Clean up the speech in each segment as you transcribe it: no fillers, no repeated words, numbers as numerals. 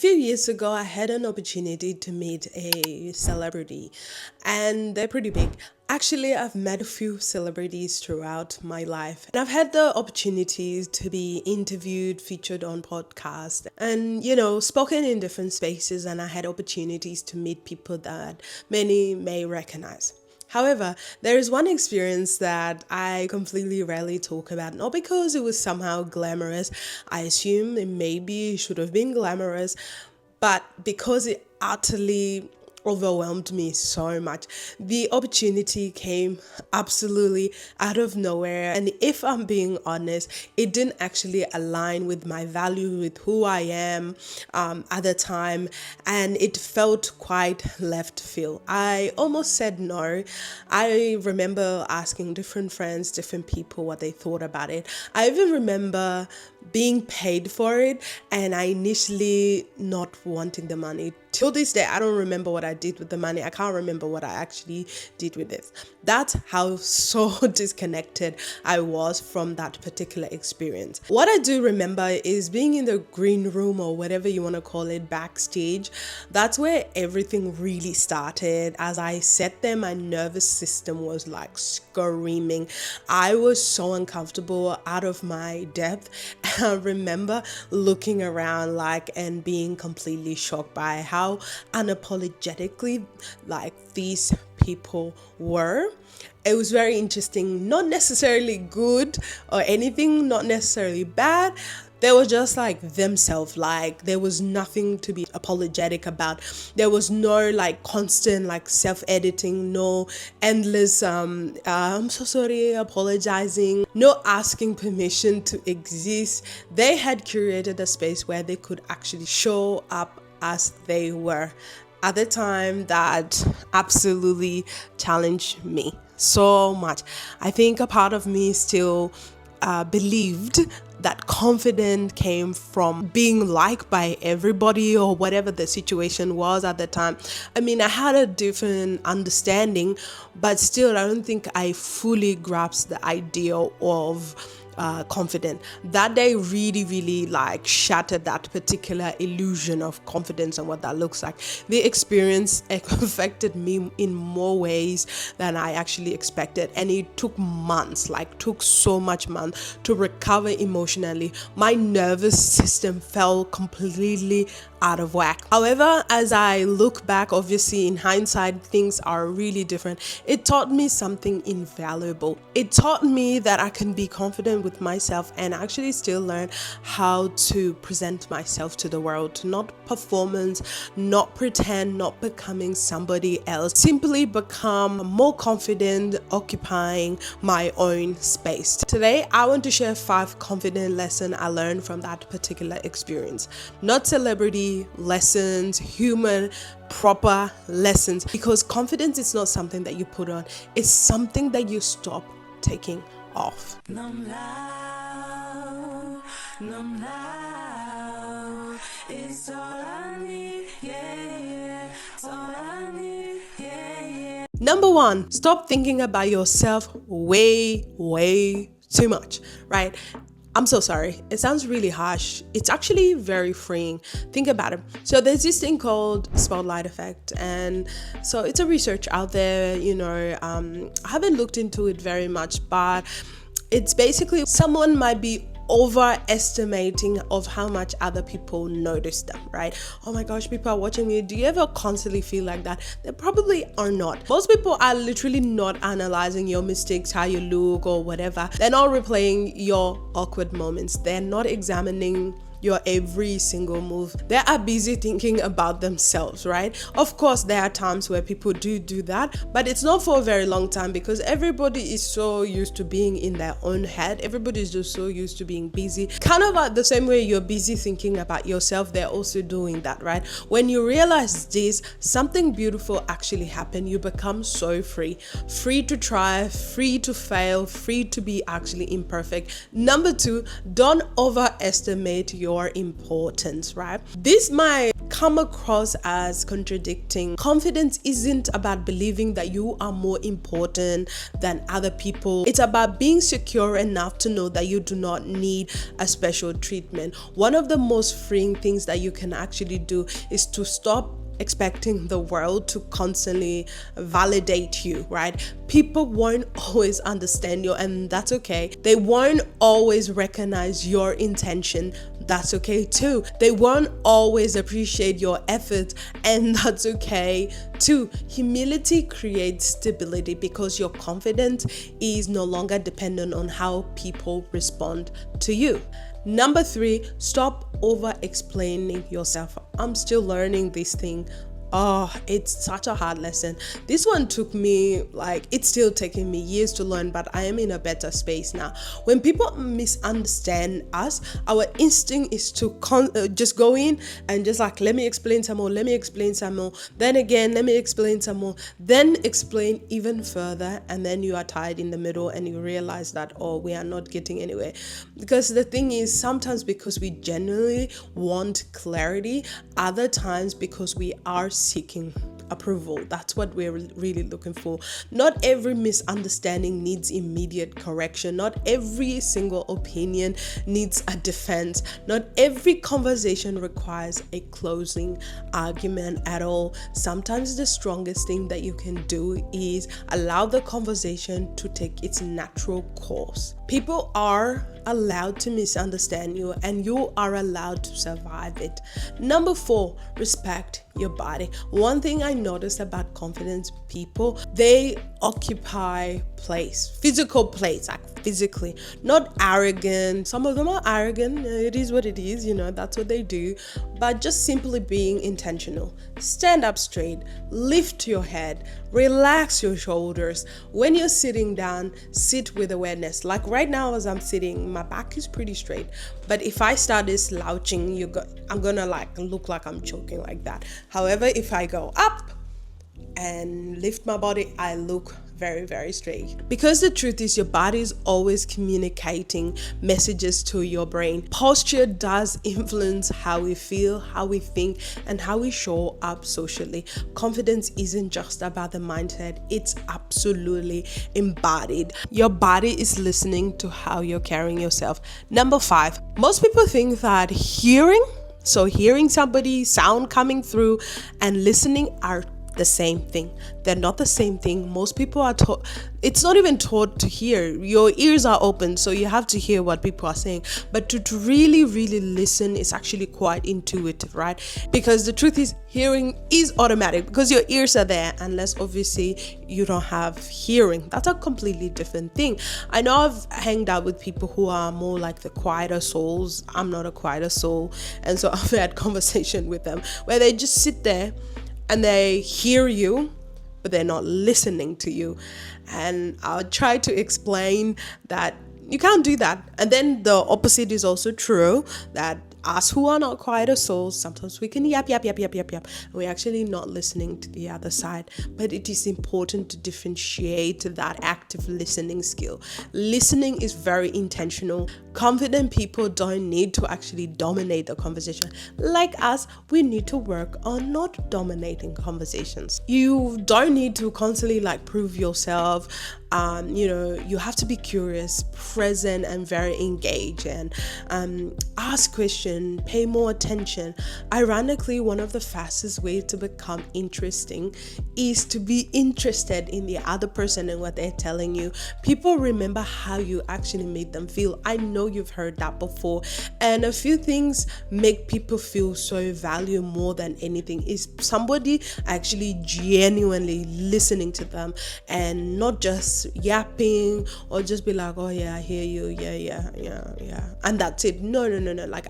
few years ago, I had an opportunity to meet a celebrity, and they're pretty big. Actually, I've met a few celebrities throughout my life, and I've had the opportunities to be interviewed, featured on podcasts, and spoken in different spaces. And I had opportunities to meet people that many may recognize. However, there is one experience that I completely rarely talk about, not because it was somehow glamorous. I assume it maybe should have been glamorous, but because it utterly overwhelmed me so much. The opportunity came absolutely out of nowhere, and if I'm being honest, it didn't actually align with my value, with who I am at the time, and it felt quite left field. I almost said no. I remember asking different friends, different people what they thought about it. I even remember being paid for it, and I initially not wanting the money. Till this day, I don't remember what I did with the money. I can't remember what I actually did with it. That's how so disconnected I was from that particular experience. What I do remember is being in the green room, or whatever you want to call it, backstage. That's where everything really started. As I sat there, my nervous system was like screaming. I was so uncomfortable, out of my depth. I remember looking around and being completely shocked by how unapologetically these people were. It was very interesting, not necessarily good or anything, not necessarily bad. They were just themselves. There was nothing to be apologetic about. There was no constant self-editing, no endless I'm so sorry, apologizing, no asking permission to exist. They had curated a space where they could actually show up as they were. At the time, that absolutely challenged me so much. I think a part of me still believed that confidence came from being liked by everybody, or whatever the situation was at the time. I mean, I had a different understanding, but still, I don't think I fully grasped the idea of confident. That day really shattered that particular illusion of confidence and what that looks like. The experience affected me in more ways than I actually expected, and it took months, took so much months to recover emotionally. My nervous system fell completely out of whack. However, as I look back, obviously in hindsight, things are really different. It taught me something invaluable. It taught me that I can be confident with myself and actually still learn how to present myself to the world. Not performance, not pretend, not becoming somebody else. Simply become more confident, occupying my own space. Today, I want to share 5 confident lessons I learned from that particular experience. Not celebrity lessons, human, proper lessons. Because confidence is not something that you put on, it's something that you stop taking off. Nhom lao, Nhom lao, it's all I need, yeah, it's all I need, yeah. Number 1, stop thinking about yourself way too much, right? I'm so sorry. It sounds really harsh. It's actually very freeing. Think about it. So there's this thing called spotlight effect. And so it's a research out there, I haven't looked into it very much, but it's basically someone might be overestimating of how much other people notice them, right? Oh my gosh, people are watching me. Do you ever constantly feel like that? They probably are not. Most people are literally not analyzing your mistakes, how you look or whatever. They're not replaying your awkward moments. They're not examining your every single move. They are busy thinking about themselves, right? Of course, there are times where people do that, but it's not for a very long time, because everybody is so used to being in their own head. Everybody is just so used to being busy. Kind of the same way you're busy thinking about yourself, they're also doing that, right? When you realize this, something beautiful actually happened. You become so free to try, free to fail, free to be actually imperfect. Number 2, don't overestimate your importance, right? This might come across as contradicting. Confidence isn't about believing that you are more important than other people. It's about being secure enough to know that you do not need a special treatment. One of the most freeing things that you can actually do is to stop expecting the world to constantly validate you, right? People won't always understand you, and that's okay. They won't always recognize your intention. That's okay too. They won't always appreciate your effort, and that's okay too. Humility creates stability because your confidence is no longer dependent on how people respond to you. Number 3, stop over explaining yourself. I'm still learning this thing. Oh, it's such a hard lesson. This one took me, it's still taking me years to learn, but I am in a better space now. When people misunderstand us, our instinct is to just go in and just let me explain some more, then again, let me explain some more, then explain even further, and then you are tired in the middle and you realize that, oh, we are not getting anywhere. Because the thing is, sometimes because we genuinely want clarity, other times because we are seeking approval. That's what we're really looking for. Not every misunderstanding needs immediate correction. Not every single opinion needs a defense. Not every conversation requires a closing argument at all. Sometimes the strongest thing that you can do is allow the conversation to take its natural course. People are allowed to misunderstand you, and you are allowed to survive it. Number 4, respect your body. One thing I noticed about confident people, they occupy physical place, physically, not arrogant. Some of them are arrogant. It is what it is, that's what they do. But just simply being intentional. Stand up straight, lift your head, relax your shoulders. When you're sitting down, sit with awareness. Like right now as I'm sitting, my back is pretty straight. But if I started slouching, I'm gonna look like I'm choking like that. However, if I go up and lift my body, I look very, very straight. Because the truth is, your body is always communicating messages to your brain. Posture does influence how we feel, how we think, and how we show up socially. Confidence isn't just about the mindset, it's absolutely embodied. Your body is listening to how you're carrying yourself. Number 5, most people think that hearing somebody sound coming through and listening are the same thing. They're not the same thing. Most people are taught, it's not even taught to hear. Your ears are open, so you have to hear what people are saying. But to really, really listen is actually quite intuitive, right? Because the truth is, hearing is automatic because your ears are there, unless obviously you don't have hearing. That's a completely different thing. I know I've hanged out with people who are more like the quieter souls. I'm not a quieter soul. And so I've had conversation with them where they just sit there and they hear you, but they're not listening to you. And I'll try to explain that you can't do that. And then the opposite is also true, that us who are not quieter souls, sometimes we can yap. We're actually not listening to the other side. But it is important to differentiate that active listening skill. Listening is very intentional. Confident people don't need to actually dominate the conversation. Like us, we need to work on not dominating conversations. You don't need to constantly prove yourself. You have to be curious, present, and very engaged, and ask questions, pay more attention. Ironically, one of the fastest ways to become interesting is to be interested in the other person and what they're telling you. People remember how you actually made them feel. I know you've heard that before. And a few things make people feel so valued more than anything is somebody actually genuinely listening to them and not just yapping or just be like, oh yeah, I hear you, yeah, and that's it. No,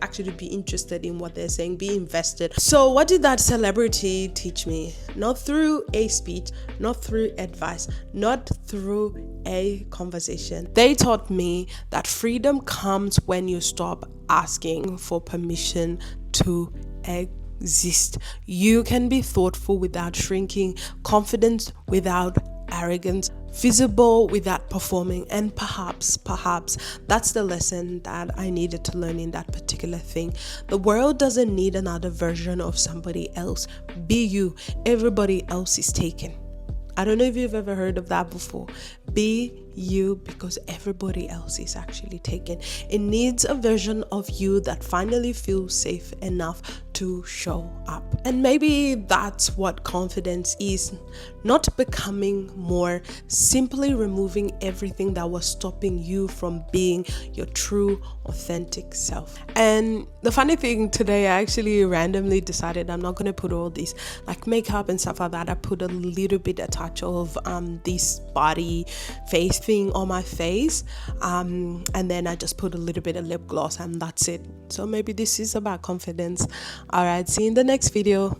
actually be interested in what they're saying, be invested. So what did that celebrity teach me? Not through a speech, not through advice, not through a conversation. They taught me that freedom comes when you stop asking for permission to exist. You can be thoughtful without shrinking, confident without arrogance, visible without performing. And perhaps that's the lesson that I needed to learn in that particular thing. The world doesn't need another version of somebody else. Be you. Everybody else is taken. I don't know if you've ever heard of that before. Be you, because everybody else is actually taken. It needs a version of you that finally feels safe enough to show up. And maybe that's what confidence is. Not becoming more, simply removing everything that was stopping you from being your true, authentic self. And the funny thing, today I actually randomly decided I'm not going to put all these like makeup and stuff like that. I put a little bit, a touch of this body face thing on my face, and then I just put a little bit of lip gloss, and that's it. So maybe this is about confidence. All right, see you in the next video.